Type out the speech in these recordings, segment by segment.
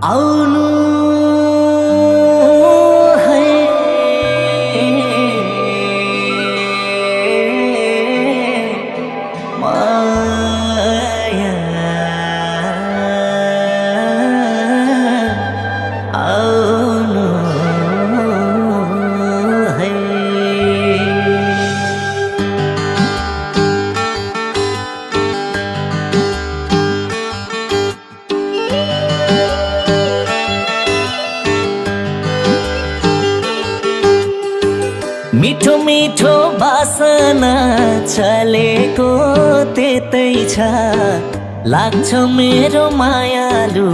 आउनु है माया आउनु है। मिठो मिठो बासना चलेको त्यतै छ, लाग्छ मेरो मायालु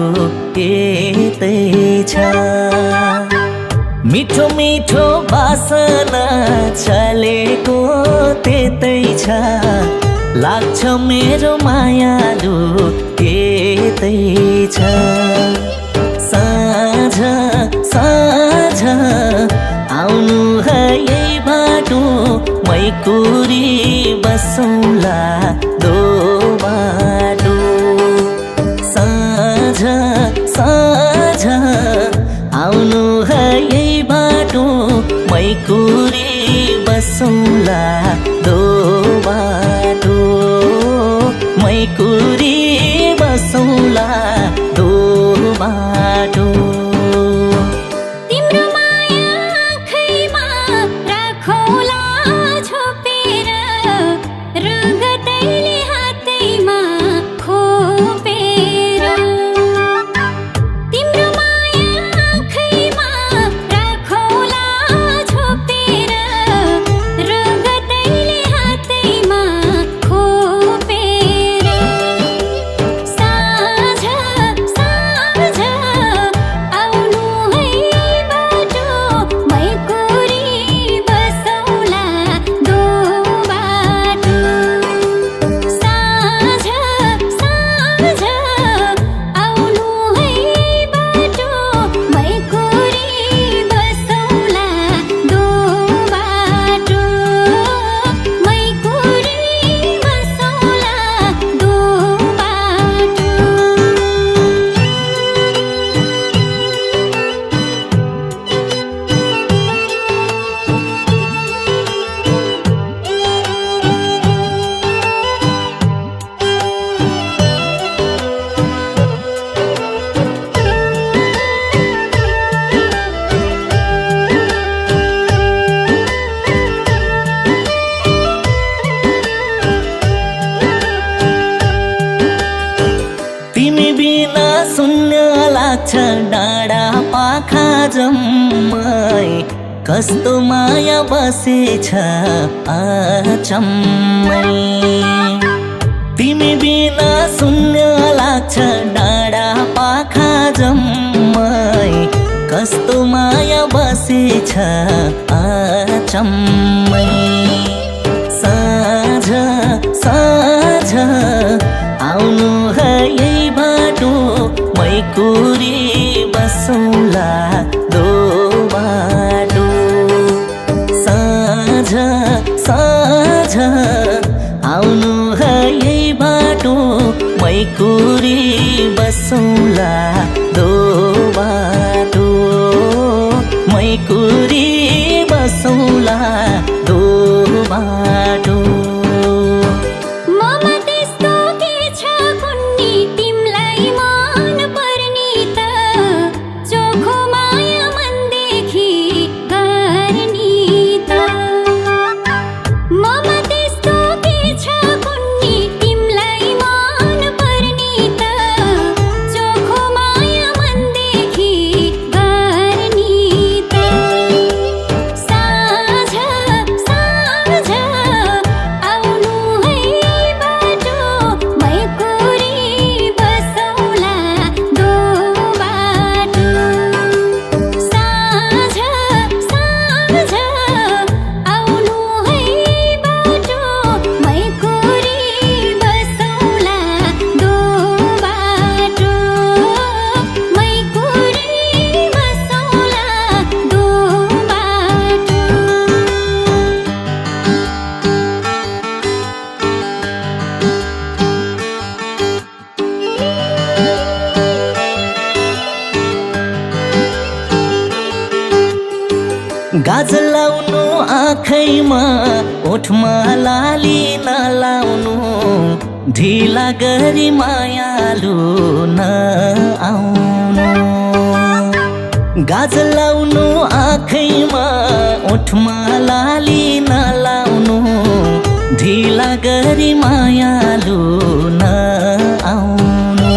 त्यतै छ। मिठो मिठो बासना चलेको त्यतै छ, लाग्छ मेरो मायालु त्यतै छ। साँझ साँझ आउनु है यही बाटो, मैकुरी बसौँला दो बाटो। साँझ साँझ आउनु है यही बाटो, मैकुरी बसौँला दो बाटो। मैकुरी बसौँला दो बाटो। तिमी बिना शून्य लाग्छ डाँडा पाखा जम्मै, कस्तो माया बसेछ अचम्मै। तिमी बिना शून्य लाग्छ डाँडा पाखा जम्मै, कस्तो माया बसेछ अचम्मै। साँझ साँझ आउनु है यही बाटो, मैकुरी बसौँला दो बाटो। साँझ साँझ आउनु है यही बाटो, मैकुरी बसौँला दो बाटो। मैकुरी बसौँला दो बाटो। साँझ गाजल लाउनु आँखैमा ओठमा लाली नलाउनु ढिला गरी मायालु नआउनु गाजल लाउनु आँखैमा ओठमा लाली नलाउनु ढिला गरी मायालु नआउनु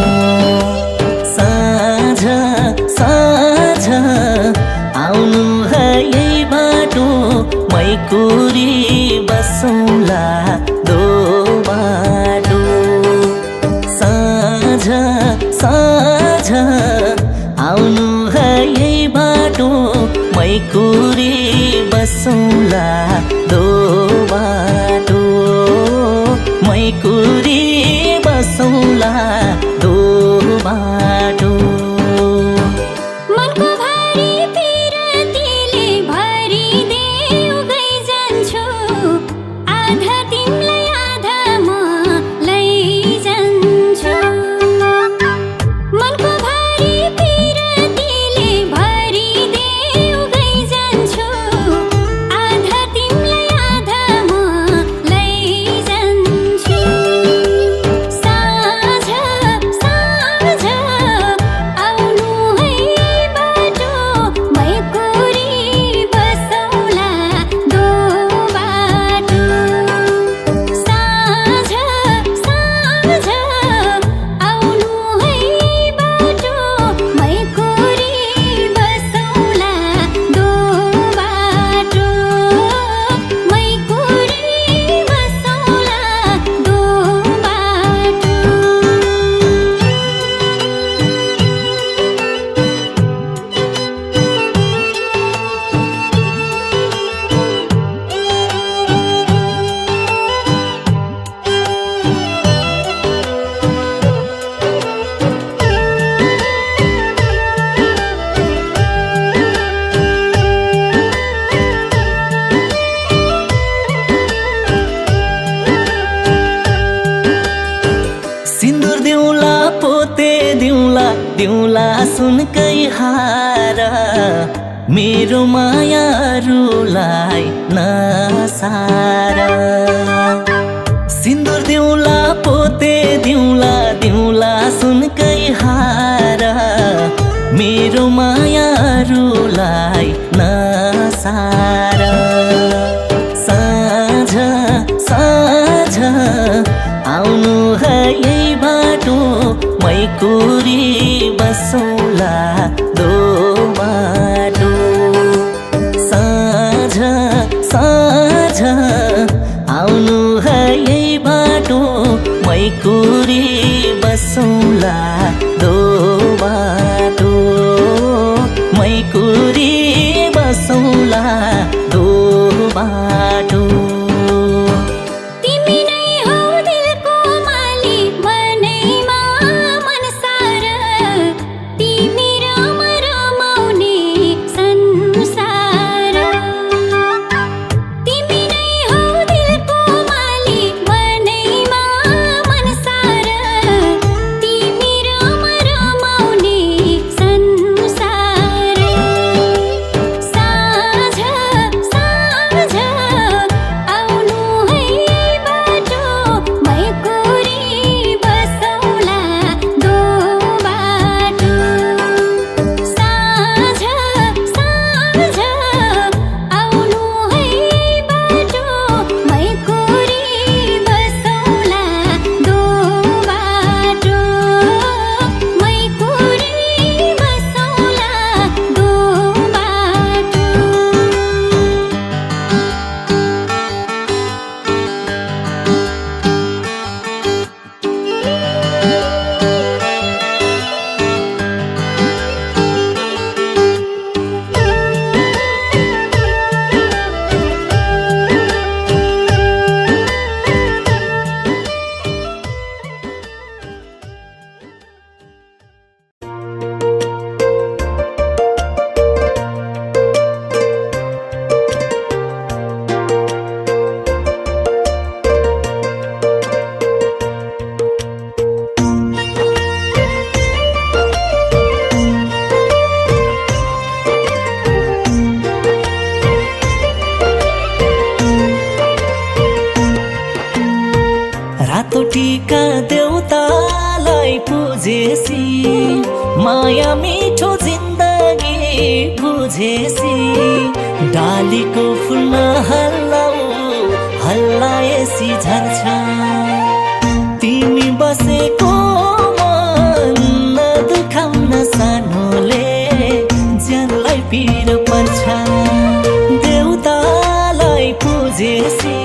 साँझ साँझ आउनु है यही बाटो मैकुरी बसौँला दो बाटो साँझ साँझ आउनु है यही बाटो मैकुरी बसौँला दो बाटो मैकुरी बसौँला दो बाटो मनको भारी पिरतीले भरिदेऊ गइजान्छु आधा तिमीलाई आधा म लैजान्छु मनको भारी पिरतीले भरिदेऊ गइजान्छु आधा तिमीलाई आधा म लैजान्छु साँझ साँझ आउनु है बाटो मैकुरी बसौँला दो बाटो साँझ साँझ आउनु है बाटो मैकुरी बसौँला दो बाटो मैकुरी बसौँला दो बाटो सिन्दुर दिउँला पोते दिउँला दिउँला सुनकै हार मेरो मायाहरूलाई नसार सिन्दुर दिउँला पोते दिउँला दिउँला सुनकै हार मेरो मायाहरूलाई नसार साँझ साँझ आउनु है यही बाटो मैकुरी बसौँला दो बाटो साँझ साँझ आउनु है यही बाटो मैकुरी बसौँला दो बाटो मैकुरी बसौँला दो बाटो तिमी नै हौ दिलको मालिक मनैमा मनसार तिमी र म रमाउने संसार तिमी नै हौ दिलको मालिक मनैमा मनसार तिमी र म बुझेसी माया मिठो जिन्दगी बुझेसी डालीको फुल हल्लाएसी झर्छ तिमी बसेको मन नदुखाउन सानोले ज्यानलाई पीर पर्छ देउतालाई पुजेसी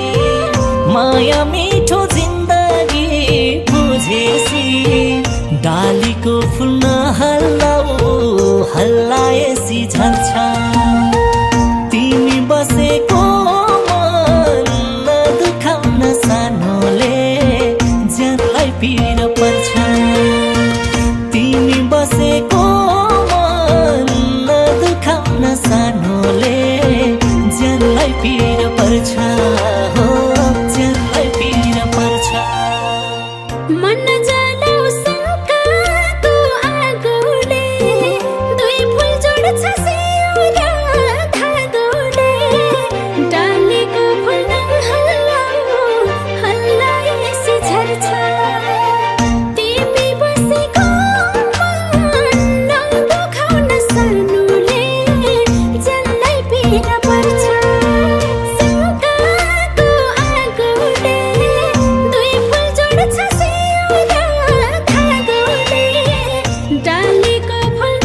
माया मिठो जिन्दगी बुझेसी डालीको फुल हल्लाएसी झर्छ तिमी बसेको मन नदुखाउन सानोले ज्यानलाई पीर पर्छ तिमी बसेको मन नदुखाउन सानोले ज्यानलाई पीर पर्छ हो ज्यानलाई पीर पर्छ मन जलाउ शङ्काको आगोले दुई फुल जोड्छ सिउँला धागोले डालीको फुल हल्लाएसी झर्छ तिमी बसेको मन नदुखाउन सानोले ज्यानलाई पीर पर्छ शङ्काको आगोले दुई फुल जोड्छ सिउँला धागोले डालीको फुल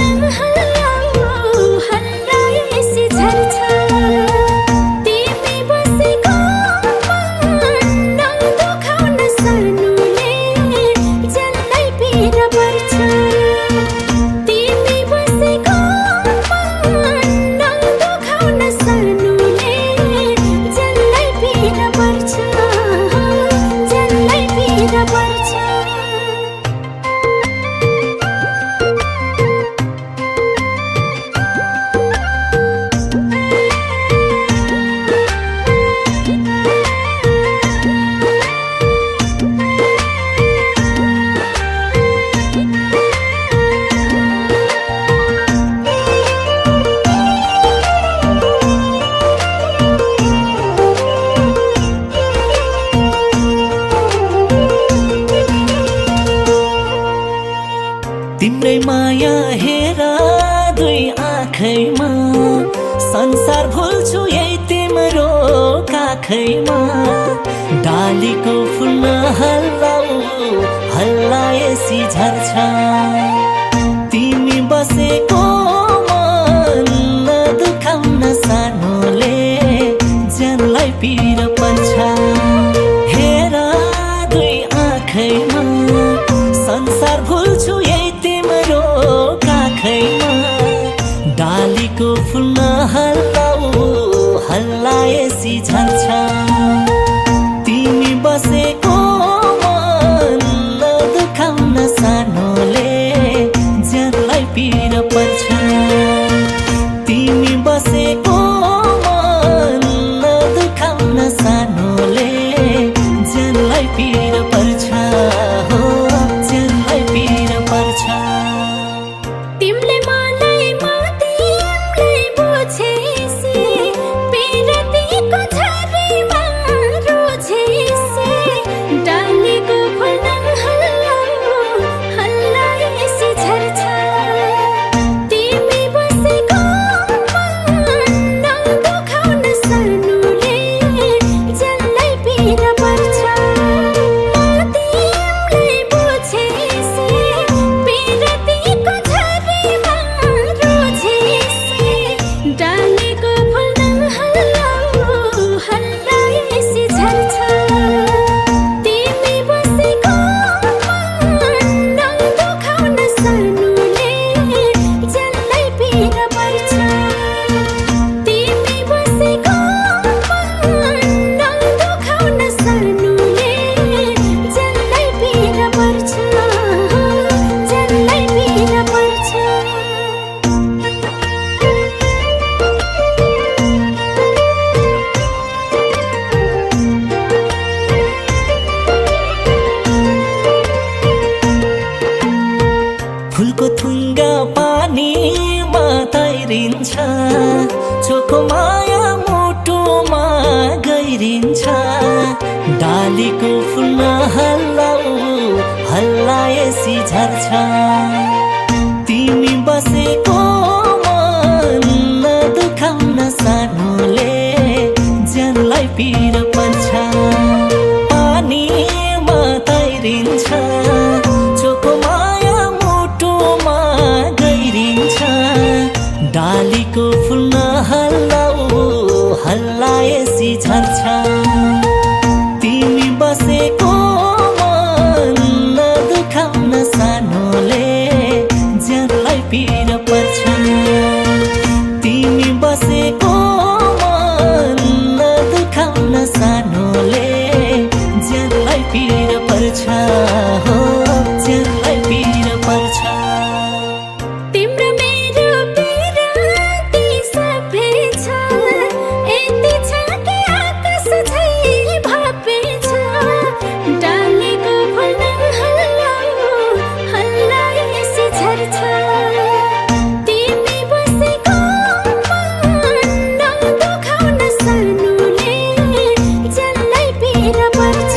हल्लाएसी झर्छ तिमी बसेको मन नदुखाउन सानोले ज्यानलाई पीर पर्छ तिमी बसेको मन नदुखाउन सानोले ज्यानलाई पीर पर्छ ज्यानलाई पीर पर्छ तिम्रै माया हेर दुई आँखैमा संसार भुल्छु यही तिम्रो काखैमा डालीको फुल हल्लाएसी झर्छ तिमी बसेको मन नदुखाउन सानोले ज्यानलाई पीर पर्छ हेर दुई आँखैमा संसार भुल्छु यही तिम्रो काखैमा डालीको फुल हल्लाएसी झर्छ तिमी बसेको मन नदुखाउन सानोले ज्यानलाई पीर पर्छ तिमी बसेको मन नदुखाउन सानोले ज्यानलाई पीर पर्छ हो ज्यानलाई पीर पर्छ तिमीले मलाई म तिमीलाई बुझेसी पिरतीको झरीमा रोजेसी डालीको फुल हल्लाएसी झर्छ तिमी बसेको मन नदुखाउन सानोले ज्यानलाई पीर पर्छ तिमीलाई बुझेसी पिरतीको झरीमा रोजेसी डालीको फुल हल्लाएसी झर्छ तिमी बसेको मन नदुखाउन सानोले ज्यानलाई पीर पर्छ तिमी बसेको मन नदुखाउन सानोले ज्यानलाई पीर पर्छ ज्यानलाई पीर पर्छ फुलको थुङ्गा पानीमा तैरिन्छ चोखो माया मुटुमा गइरिन्छ डालीको फुल हल्लाएसी झर्छ तिमी बसेको मन नदुखाउन सानोले ज्यानलाई पीर पर्छ पानीमा तैरिन्छ चोखो माया मुटुमा गइरिन्छ डालीको फुल नहल्लाऊ हल्लाएसी झर्छ तिमी बसेको मन नदुखाउन सानोले ज्यानलाई पीर पर्छ तिमी बसेको मन नदुखाउन सानोले ज्यानलाई पीर पर्छ हो ज्यानलाई पीर पर्छ तिम्रो मेरो बिराती सबै छ यति छ कि आकाश झै भापे छ डालेको फुल हल्लाऊ हल्लाएसी झर्छ तिमी बसेको मन नदुखाउन सानोले ज्यानलाई पीर पर्छ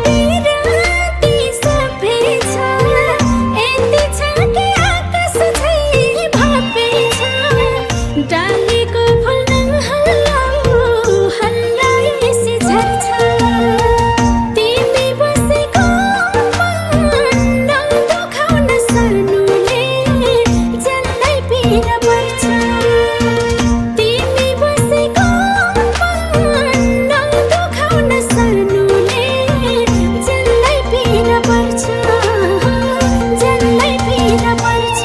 बिराती सबै छ यति छ कि आकाश झै भापे छ डालेको फुल हल्लाऊ हल्लाएसी झर्छ तिमी बसेको मन नदुखाउन सानोले ज्यानलाई पीर पर्छ तिमी बसेको मन नदुखाउन सानोले ज्यानलाई पीर पर्छ ज्यानलाई पीर पर्छ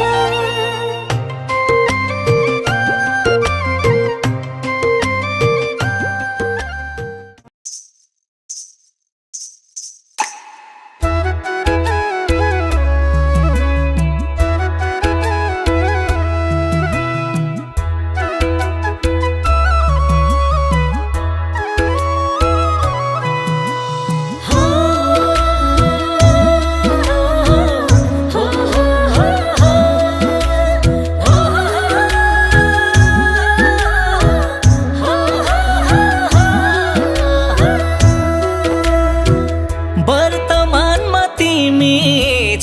वर्तमानमा तिमी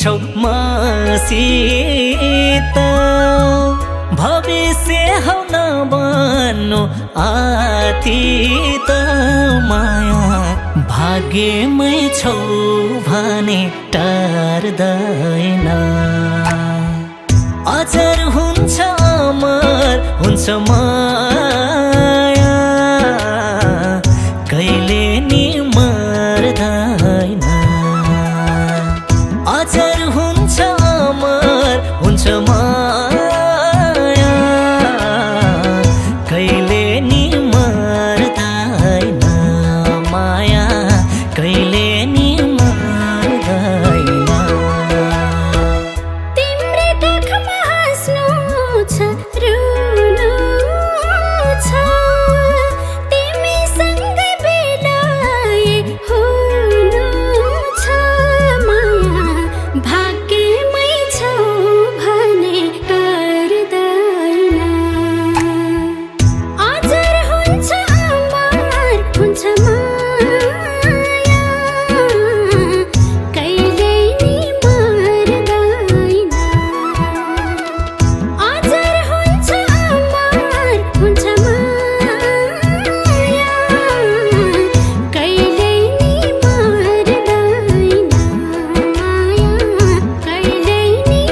छौ मसित भविष्य हौ नबन्नु आतीत माया भाग्यमै छौ भने टार्दैन अजर हुन्छ अमर हुन्छ माया कहिले नि मर्दैन अजर हुन्छ अमर हुन्छ माया कहिले नि मर्दैन माया कहिले नि मर्दैन तिम्रै काखमा हाँस्नु छ रुनु छ तिमीसँगै बेलाए हुनु छ माया भाग्यमै छौ भने टार्दैन अजर हुन्छ अमर हुन्छ माया कहिले नि मर्दैन अजर हुन्छ अमर हुन्छ माया कहिले नि मर्दैन माया कहिले नि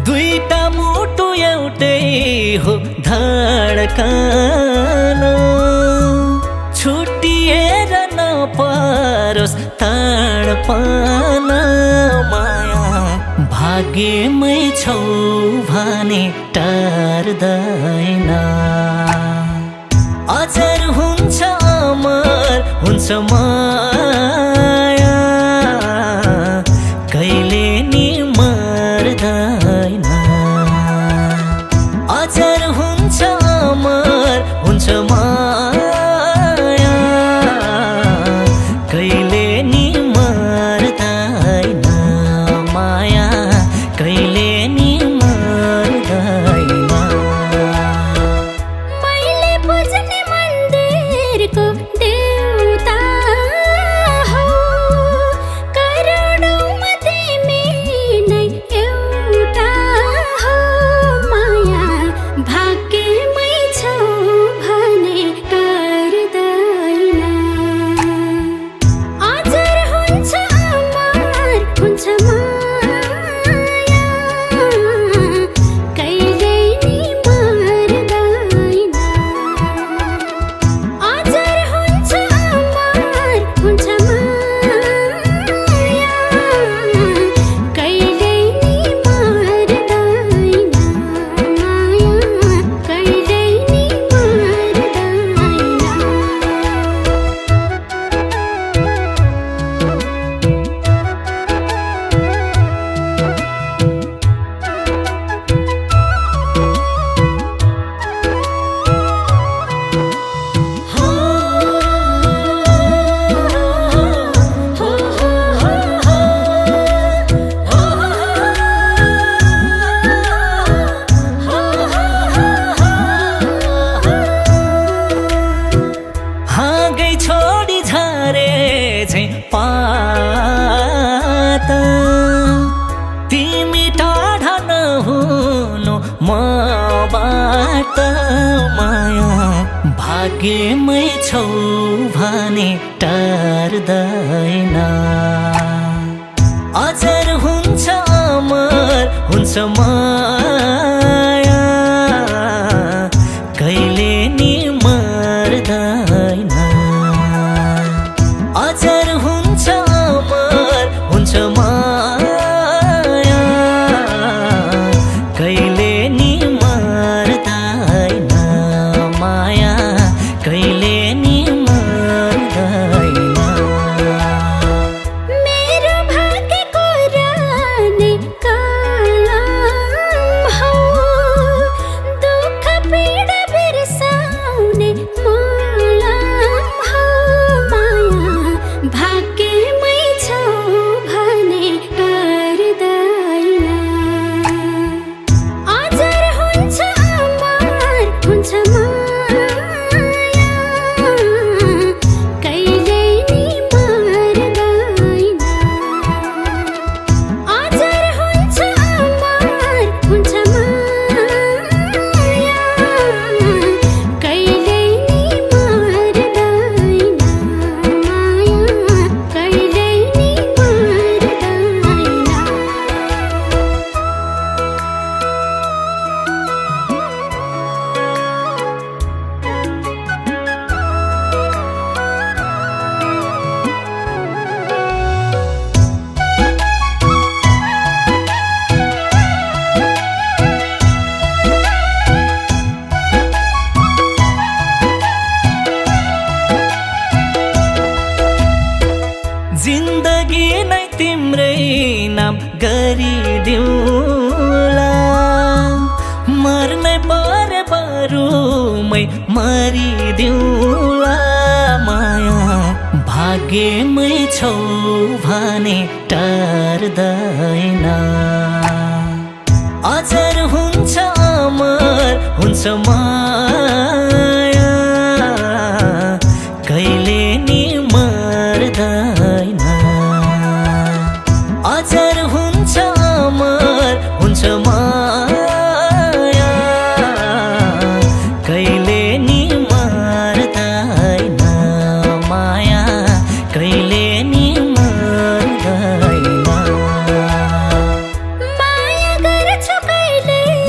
दुईटा मुटु एउटै हो धडकन छुटिएर नपरोस् तडपन माया भाग्यमै छौ भने टार्दैन अजर हुन्छ अमर हुन्छ माया कहिले नि हुन्छ माया कहिले नि मर्दैन माया कहिले नि मर्दैन मैले बुझ्ने मन्दिरको देउता हो करोडौँमा तिमी नै एउटा हो माया भाग्यमै छौ भने गर्दैन अझर हुन्छ अमर हुन्छ माया कहिल्यै नि मर्दैन अझर हुन्छ अमर हुन्छ माया कहिल्यै नि मर्दैन माया कहिल्यै नि हाँगै छोडी झरे झैँ पात तिमी टाढा नहुनु मबाट माया भाग्यमै छौ भने टार्दैन अझर हुन्छ अमर हुन्छ माया कहिले नि मर्दैन अझर हुन्छ अमर हुन्छ माया कहिले नि मर्दैन माया कहिले नि मर्दैन मेरो भाग्यको रानी कलम हो दुःख पीडा बिर्साउने मलम हो माया भाग्यमै छौ भने गर्दैन अझर हुन्छ अमर हुन्छ माया कहिल्यै नि मर्दैन अझर हुन्छ अमर हुन्छ माया कहिल्यै नि मर्दैन माया कहिल्यै नि जिन्दगी नै तिम्रै नाम गरिदिउँला मर्नै परे बरुमै मरिदिउँला माया भाग्यमै छौ भने टार्दैन अझर हुन्छ अमर हुन्छ माया कहिले नि मर्दैन अझर हुन्छ अमर हुन्छ माया कहिले नि मर्दैन माया कहिले नि मर्दैन माया गर्छु कहिल्यै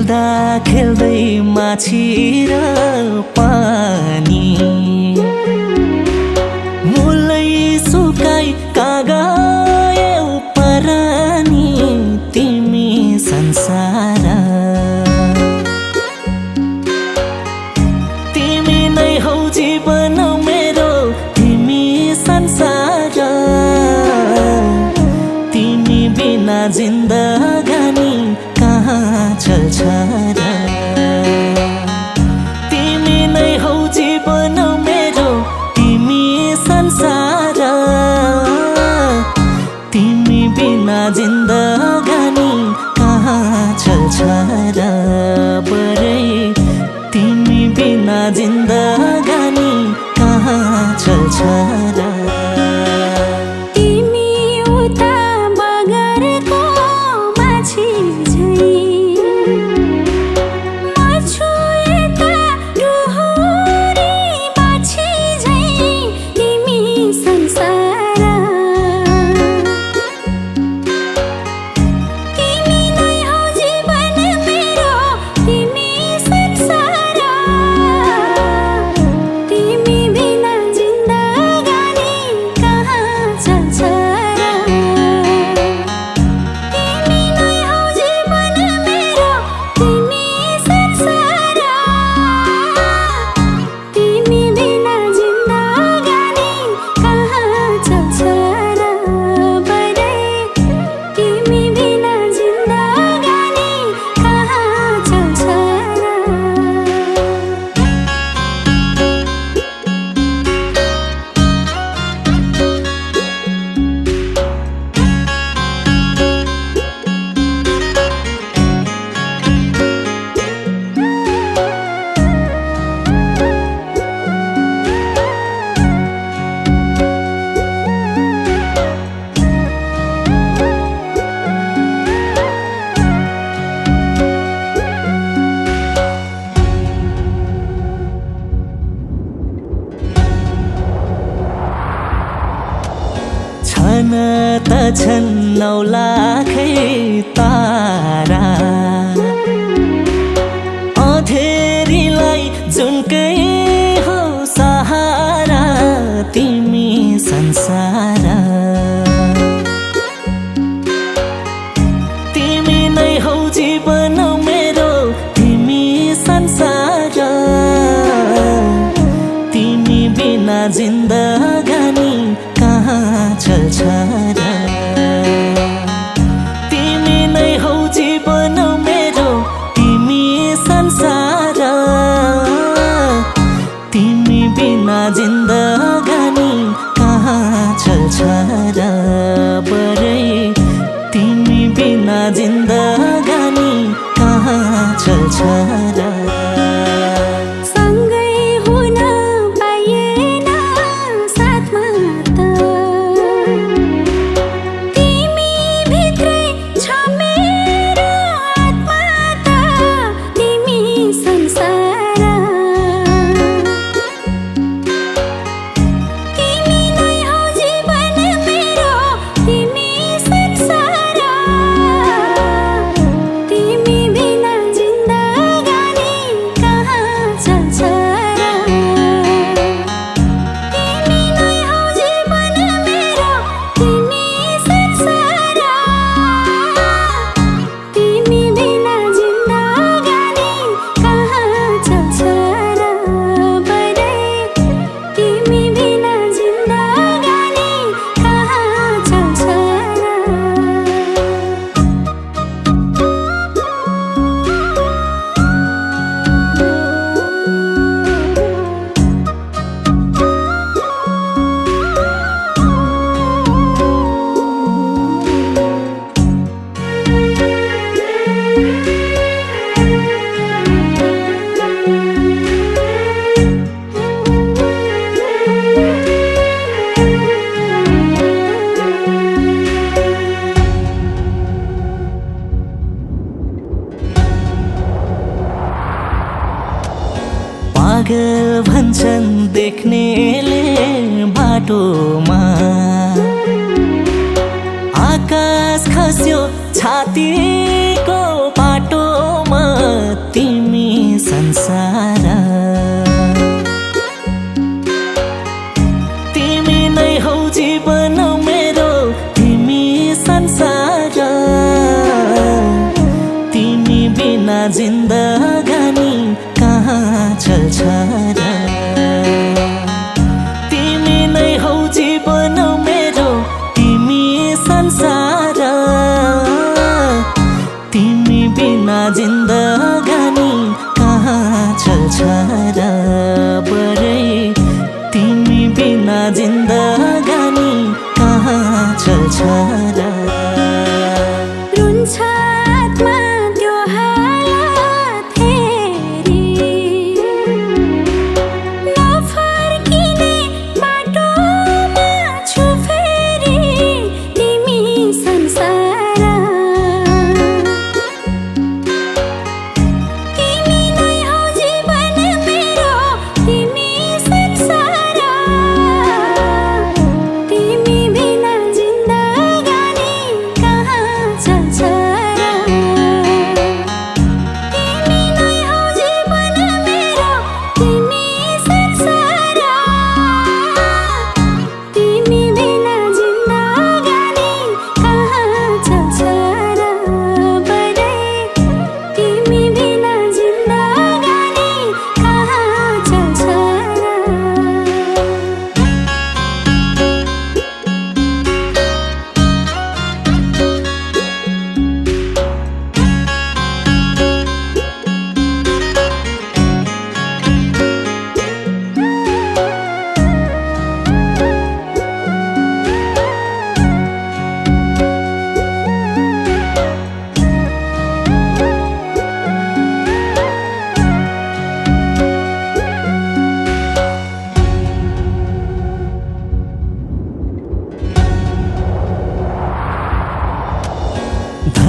खेल्दा खेल्दै माछी र पानी मुलै सुकाई कागयौ परानी तिमी संसार तिमी नै हौ जीवन मेरो तिमी संसार तिमी बिना जिन्दगानी कहाँ चल्छ र तिमी नै हौ जीवन मेरो तिमी संसार तिमी बिना जिन्दगानी कहाँ चल्छ र बरै तिमी बिना जिन्दगानी कहाँ चल्छ र तिमी उता बगरको माछी झैं म छु यता डुहुरी माछी झैं तिमी संसार तिमी नै हौ जीवन मेरो तिमी संसार तिमी बिना जिन्दगानी कहाँ चल्छ र तिमी नै हौ जीवन मेरो तिमी संसार तिमी बिना जिन्दगानी कहाँ चल्छ र बरै तिमी बिना जिन्दगानी कहाँ चल्छ र छन त छन् 9 लाखै तारा अँधेरीलाई जुनकै हो सहारा तिमी संसार तिमी नै हौ जीवन मेरो तिमी संसार तिमी बिना जिन्दगानी कहाँ चल्छ र तिमी नै हौ जीवन मेरो तिमी संसार तिमी बिना जिन्दगानी कहाँ चल्छ र बरै तिमी बिना जिन्दगानी कहाँ चल्छ र सँगै हुन पाइएन साथमा त तिमी भित्रै छ मेरो आत्मा त तिमी संसार तिमी नै हौ जीवन मेरो तिमी संसार तिमी बिना जिन्दगानी कहाँ चल्छ र तिमी नै हौ जीवन मेरो तिमी संसार तिमी बिना जिन्दगानी कहाँ चल्छ र बरै तिमी बिना जिन्दगानी कहाँ चल्छ र पागल भन्छन् देख्नेले बाटोमा आकाश खस्यो छातीको पाटोमा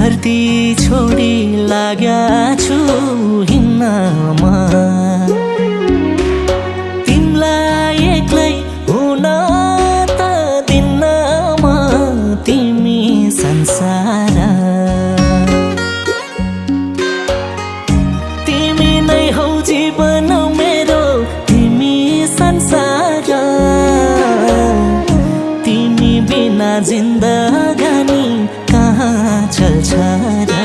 धरती छोडी लाग्या छु हिँड्नमा तिमलाई एक्लै हुन त दिनमा तिमी संसार तिमी नै हौ जीवन मेरो तिमी संसार तिमी बिना जिन्दगानी कहाँ चल्छ र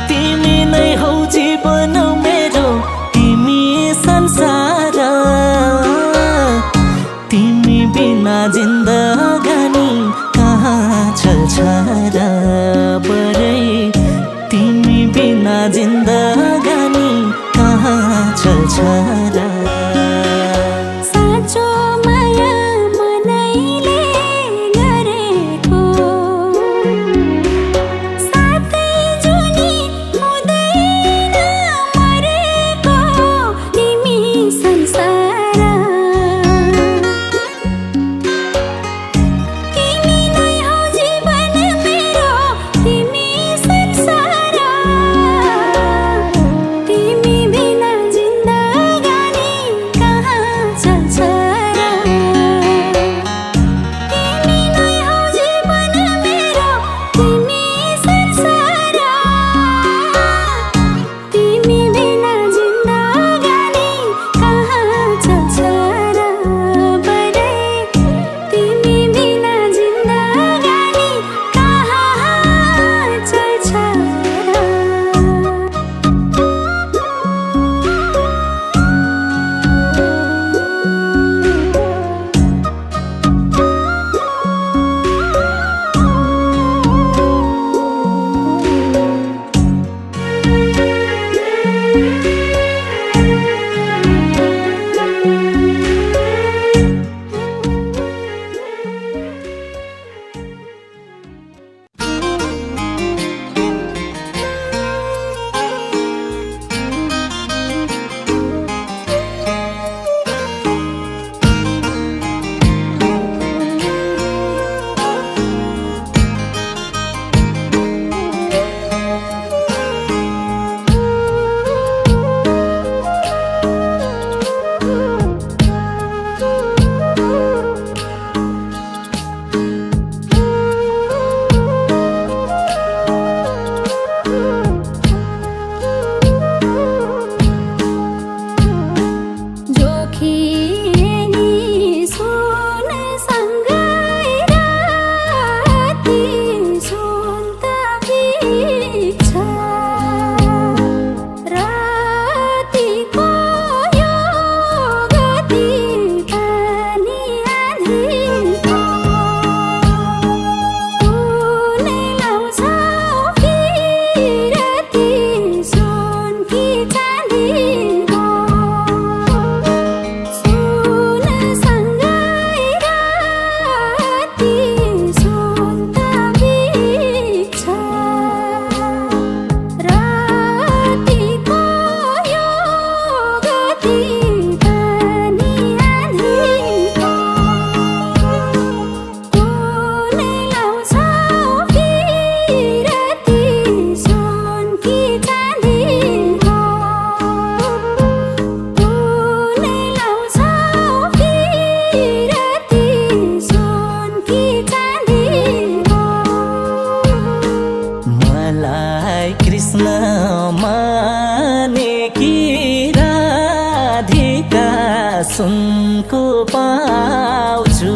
तिमी नै हौ जीवन मेरो तिमी संसार तिमी बिना जिन्दगानी कहाँ चल्छ र बरै तिमी बिना जिन्दगानी कहाँ चल्छ र साँचो माया मनैले गरेको साथै जुनी हुँदैन मरेको तिमी संसार तिमी नै हौ जीवन मेरो तिमी संसार तिमी बिना जिन्दगानी कहाँ चल्छ र तिमी नै हौ जीवन मेरो तिमी संसार तिमी बिना जिन्दगानी कहाँ चल्छ र बरै तिमी बिना जिन्दगानी कहाँ चल्छ र जोखिनी सुन सँगै राति सुन त बिछ रातिको यो गति पानी आँधीको कुनै लाउँछ फिरती सुन कि चाँदीको सुन सँगै राति सुन त बिछ रातिको यो गति पानी आँधीको कुनै लाउँछ फिरती सुन कि चाँदीको कुनै लाउँछ फिरती सुन कि चाँदीको मलाई कृष्ण मानेकी राधिका सुनको पाउँछु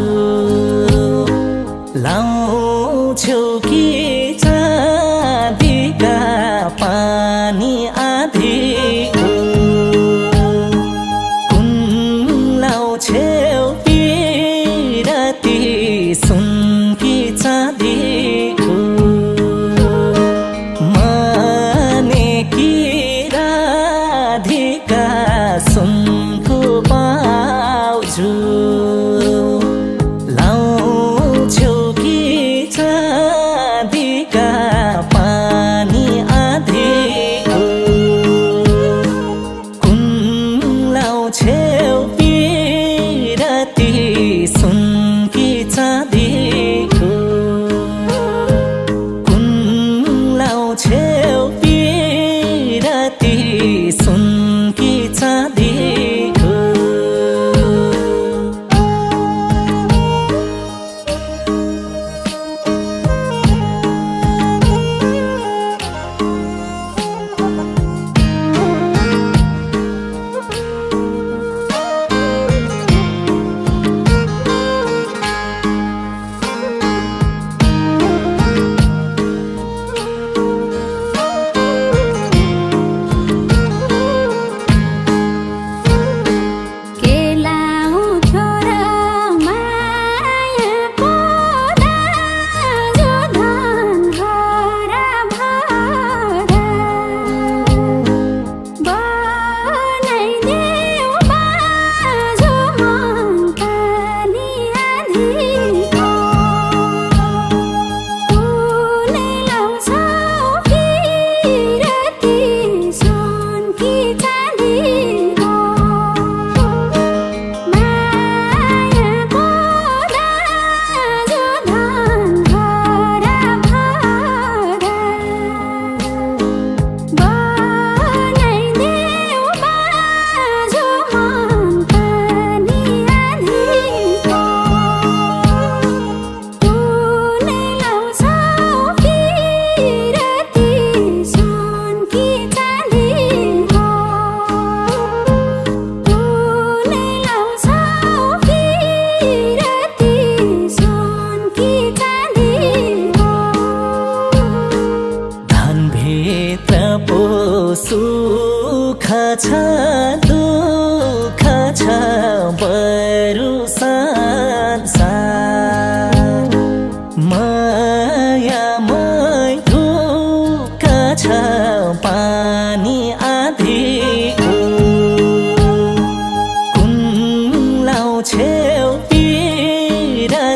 लाउँछौ कि चाँदीका पानी आँधीको कुन लाउँछौ पिरती सुन कि चाँदीको मानेकी राधिका सुनको पाउँछु लाउँछौ कि चाँदी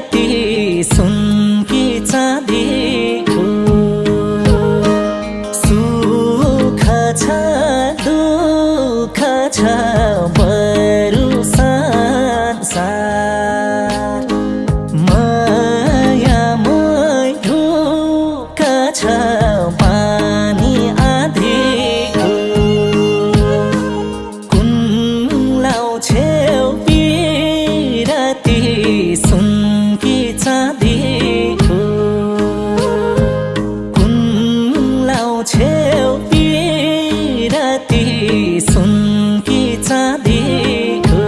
रति सुनकी चाँदीको सुख छ दुःख छ बरु संसार मायामय ढुक्क छ पानी आधीको कुन लाउँछेउ पिरती सुनकी चाँदीको कुन लाउँछेउ पिरती सुनकी चाँदीको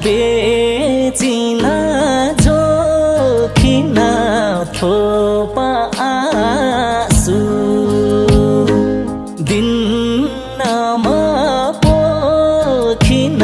बेचिन जोखिन थोपा आँसु दिनमा पोखिन